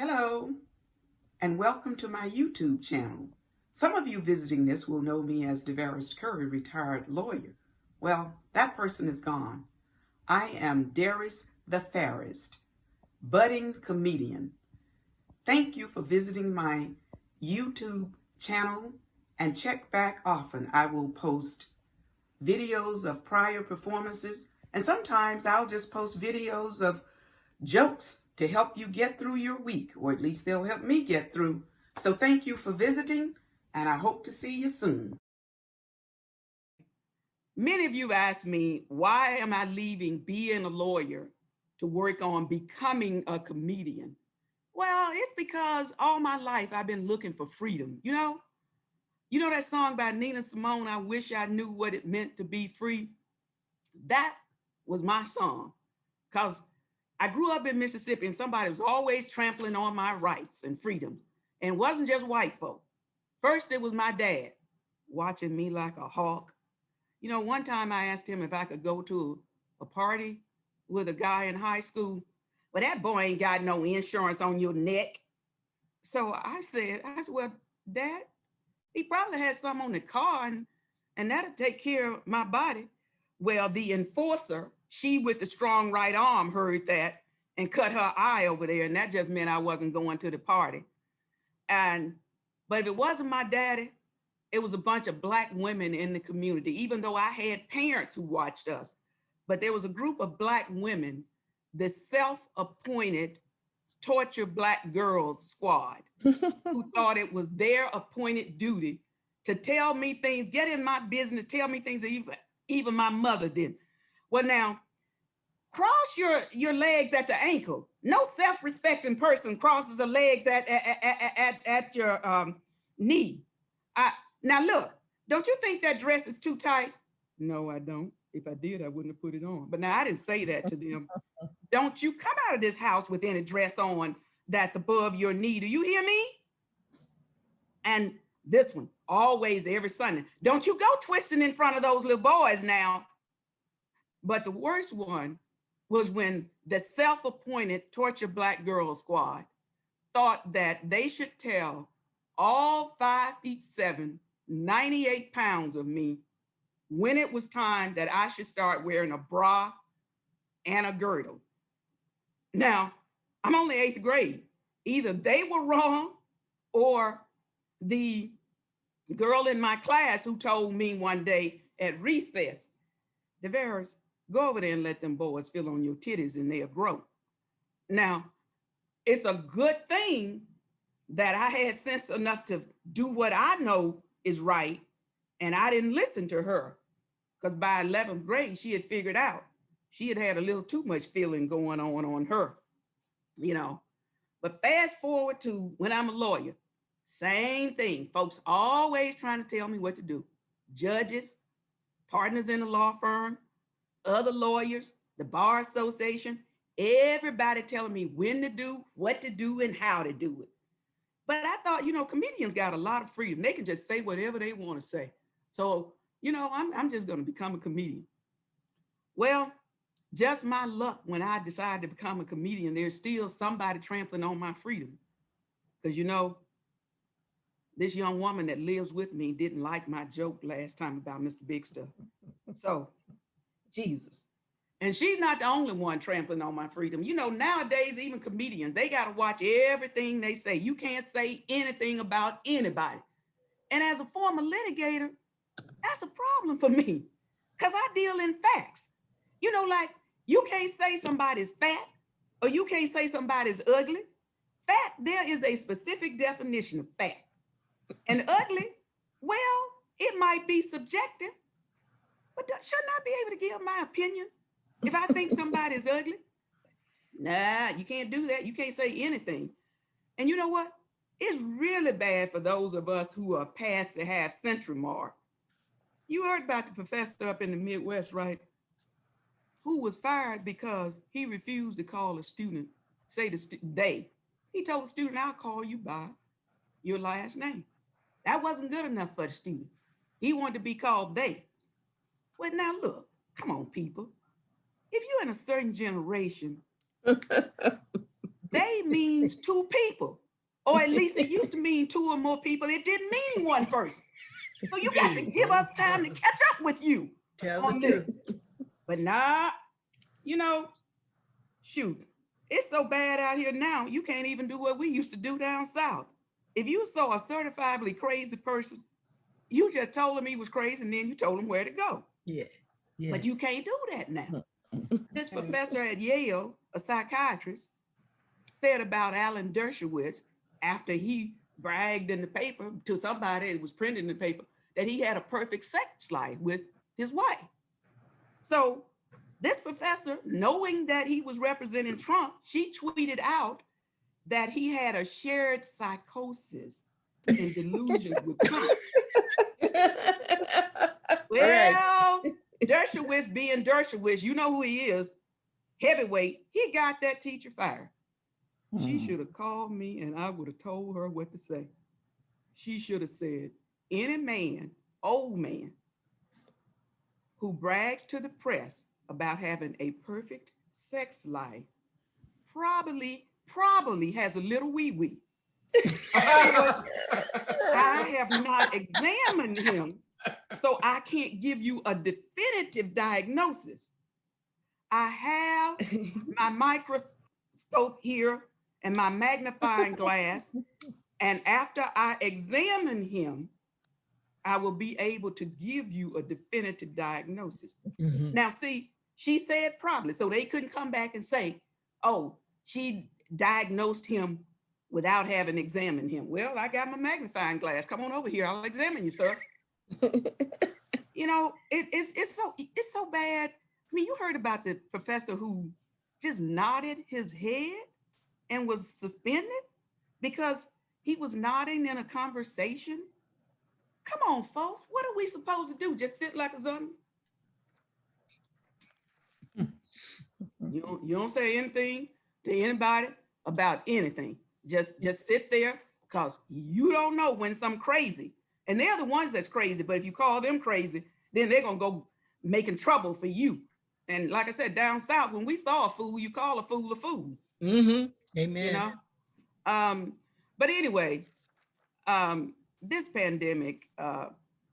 Hello, and welcome to my YouTube channel. Some of you visiting this will know me as Derris Curry, retired lawyer. Well, that person is gone. I am Derris the Fairest, budding comedian. Thank you for visiting my YouTube channel, and check back often. I will post videos of prior performances, and sometimes I'll just post videos of jokes to help you get through your week, or at least they'll help me get through. So thank you for visiting, and I hope to see you soon. Many of you asked me, why am I leaving being a lawyer to work on becoming a comedian? Well, it's because all my life I've been looking for freedom. You know that song by Nina Simone, I Wish I Knew What It Meant to Be Free? That was my song, because I grew up in Mississippi and somebody was always trampling on my rights and freedom. And it wasn't just white folk. First, it was my dad watching me like a hawk. One time I asked him if I could go to a party with a guy in high school. Well, that boy ain't got no insurance on your neck. So I said, well, Dad, he probably has some on the car and that'll take care of my body. Well, the enforcer, she with the strong right arm, heard that and cut her eye over there. And that just meant I wasn't going to the party. But if it wasn't my daddy, it was a bunch of Black women in the community, even though I had parents who watched us. But there was a group of Black women, the self-appointed Torture Black Girls Squad, who thought it was their appointed duty to tell me things, get in my business, tell me things that even my mother didn't. Well, now, cross your legs at the ankle. No self-respecting person crosses the legs at your knee. Now look, don't you think that dress is too tight? No, I don't. If I did, I wouldn't have put it on. But now I didn't say that to them. Don't you come out of this house with any dress on that's above your knee. Do you hear me? And this one, always every Sunday. Don't you go twisting in front of those little boys now. But the worst one was when the self-appointed Torture Black Girls Squad thought that they should tell all 5'7", 98 pounds of me when it was time that I should start wearing a bra and a girdle. Now, I'm only 8th grade. Either they were wrong or the girl in my class who told me one day at recess, Derris, go over there and let them boys feel on your titties and they'll grow. Now, it's a good thing that I had sense enough to do what I know is right, and I didn't listen to her, because by 11th grade, she had figured out she had had a little too much feeling going on her, But fast forward to when I'm a lawyer, same thing. Folks always trying to tell me what to do. Judges, partners in the law firm, other lawyers, the bar association, everybody telling me when to do, what to do, and how to do it. But I thought, comedians got a lot of freedom. They can just say whatever they want to say. So, I'm just going to become a comedian. Well, just my luck when I decided to become a comedian, there's still somebody trampling on my freedom. Because, this young woman that lives with me didn't like my joke last time about Mr. Big Stuff. So, Jesus. And she's not the only one trampling on my freedom. Nowadays, even comedians, they got to watch everything they say. You can't say anything about anybody. And as a former litigator, that's a problem for me, because I deal in facts. Like, you can't say somebody's fat or you can't say somebody's ugly. Fat, there is a specific definition of fat. And ugly, well, it might be subjective, but shouldn't I be able to give my opinion if I think somebody's ugly? Nah, you can't do that. You can't say anything. And you know what? It's really bad for those of us who are past the half-century mark. You heard about the professor up in the Midwest, right? Who was fired because he refused to call a student, say they. He told the student, I'll call you by your last name. That wasn't good enough for the student. He wanted to be called they. Well, now look, come on, people. If you're in a certain generation, they means two people, or at least it used to mean two or more people. It didn't mean one person. So you got to give us time to catch up with you on this. But nah, you know, shoot, it's so bad out here now, you can't even do what we used to do down south. If you saw a certifiably crazy person, you just told him he was crazy and then you told him where to go. Yeah. But you can't do that now. This professor at Yale, a psychiatrist, said about Alan Dershowitz after he bragged in the paper to somebody, it was printed in the paper, that he had a perfect sex life with his wife. So this professor, knowing that he was representing Trump, she tweeted out that he had a shared psychosis and delusions with Trump. Well, Dershowitz being Dershowitz, you know who he is, heavyweight, he got that teacher fired. She should have called me and I would have told her what to say. She should have said, any man, old man, who brags to the press about having a perfect sex life probably has a little wee-wee. I have not examined him, so I can't give you a definitive diagnosis. I have my microscope here and my magnifying glass, and after I examine him, I will be able to give you a definitive diagnosis. Now, see, she said probably, so they couldn't come back and say, oh, she diagnosed him without having examined him. Well, I got my magnifying glass. Come on over here. I'll examine you, sir. You know, it's so bad. I mean, you heard about the professor who just nodded his head and was suspended because he was nodding in a conversation. Come on, folks. What are we supposed to do? Just sit like a zombie? You don't say anything to anybody about anything. Just sit there because you don't know when some crazy, and they're the ones that's crazy, but if you call them crazy, then they're going to go making trouble for you. And like I said, down south, when we saw a fool, you call a fool a fool. Amen. You know? But anyway, this pandemic,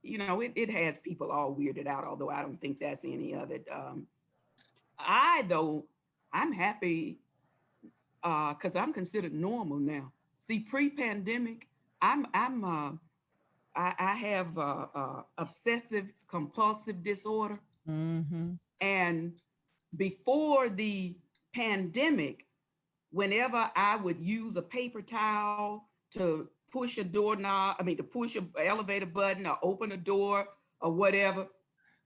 you know, it has people all weirded out, although I don't think that's any of it. I'm happy because I'm considered normal now. See, pre-pandemic, I have obsessive compulsive disorder. And before the pandemic, whenever I would use a paper towel to push a doorknob, to push an elevator button or open a door or whatever,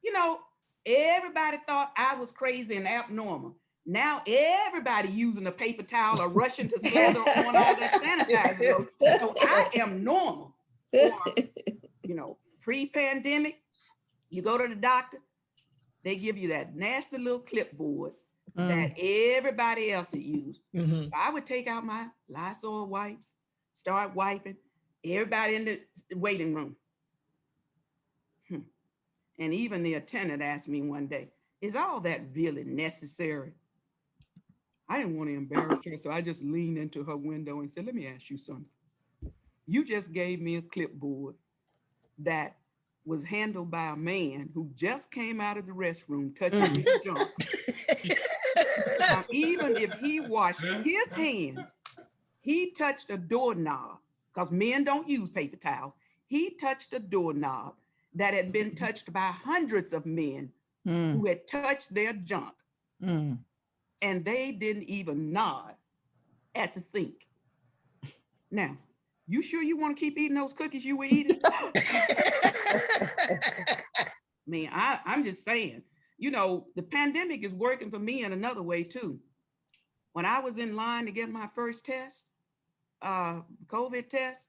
you know, everybody thought I was crazy and abnormal. Now everybody using a paper towel or rushing to slather on all that sanitizer. So I am normal. Or, you know, pre-pandemic, you go to the doctor, they give you that nasty little clipboard that everybody else had used. I would take out my Lysol wipes, start wiping everybody in the waiting room. And even the attendant asked me one day, is all that really necessary? I didn't want to embarrass her, so I just leaned into her window and said, let me ask you something. You just gave me a clipboard that was handled by a man who just came out of the restroom touching his junk. Now, even if he washed his hands, he touched a doorknob, because men don't use paper towels. He touched a doorknob that had been touched by hundreds of men who had touched their junk. And they didn't even nod at the sink. Now, you sure you want to keep eating those cookies you were eating? Man, I'm just saying, you know, the pandemic is working for me in another way too. When I was in line to get my first test, COVID test,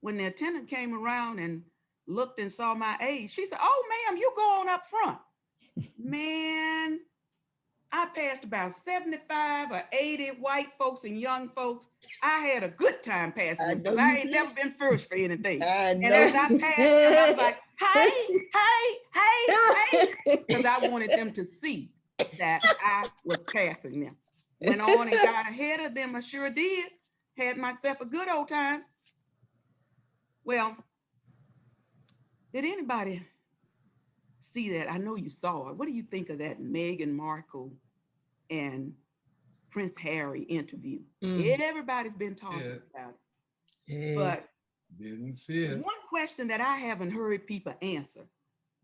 when the attendant came around and looked and saw my age, she said, oh, ma'am, you go on up front. Man, I passed about 75 or 80 white folks and young folks. I had a good time passing them because I ain't never been first for anything. And as I passed them, I was like, hey, because I wanted them to see that I was passing them. Went on and got ahead of them. I sure did. Had myself a good old time. Well, did anybody see that? I know you saw it. What do you think of that Meghan Markle and Prince Harry interview? Everybody's been talking about it. But didn't see there's it. one question that I haven't heard people answer.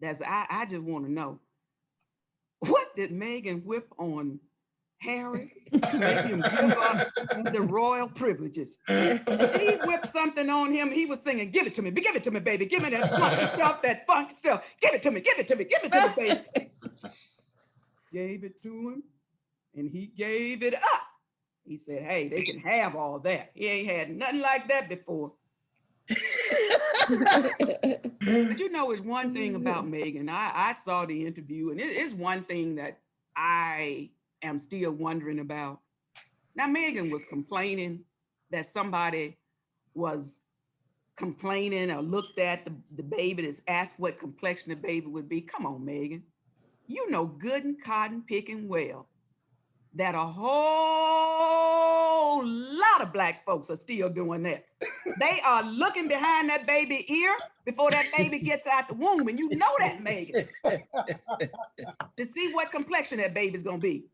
I just want to know. What did Meghan whip on Harry to make him give up the royal privileges? He whipped something on him. He was singing, give it to me, baby. Give me that funk stuff. Give it to me, baby. Gave it to him, and he gave it up. He said, hey, they can have all that. He ain't had nothing like that before. But you know, it's one thing about Meghan. I saw the interview, and it is one thing that I am still wondering about. Now, Meghan was complaining that somebody was complaining or looked at the baby that's asked what complexion the baby would be. Come on, Meghan. You know good and cotton picking well that a whole lot of Black folks are still doing that. They are looking behind that baby ear before that baby gets out the womb, and you know that, Meghan, to see what complexion that baby's gonna be.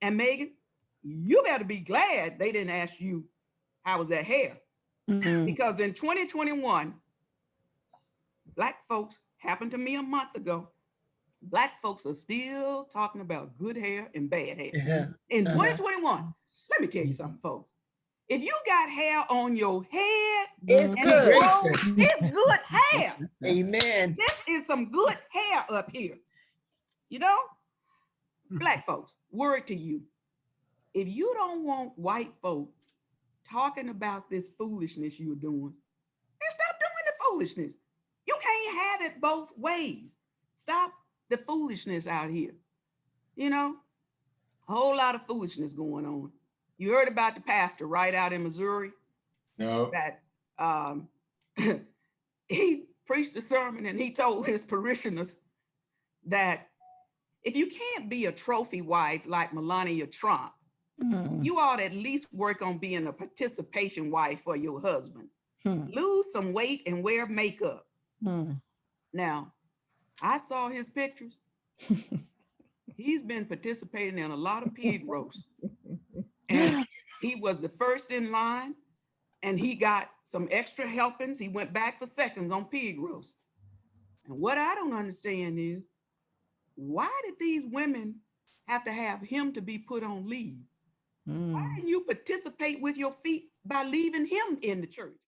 And Meghan, you better be glad they didn't ask you how was that hair, because in 2021, Black folks, happened to me a month ago, Black folks are still talking about good hair and bad hair. In 2021, let me tell you something, folks. If you got hair on your head, it's good. It's good hair. Amen. This is some good hair up here. You know, Black folks, word to you. If you don't want white folks talking about this foolishness you're doing, then stop doing the foolishness. You can't have it both ways. Stop the foolishness out here. You know, a whole lot of foolishness going on. You heard about the pastor right out in Missouri? No. That he preached a sermon and he told his parishioners that if you can't be a trophy wife like Melania Trump, you ought to at least work on being a participation wife for your husband. Lose some weight and wear makeup. Now, I saw his pictures. He's been participating in a lot of pig roasts. And he was the first in line, and he got some extra helpings. He went back for seconds on pig roast. And what I don't understand is, why did these women have to have him to be put on leave? Why didn't you participate with your feet by leaving him in the church?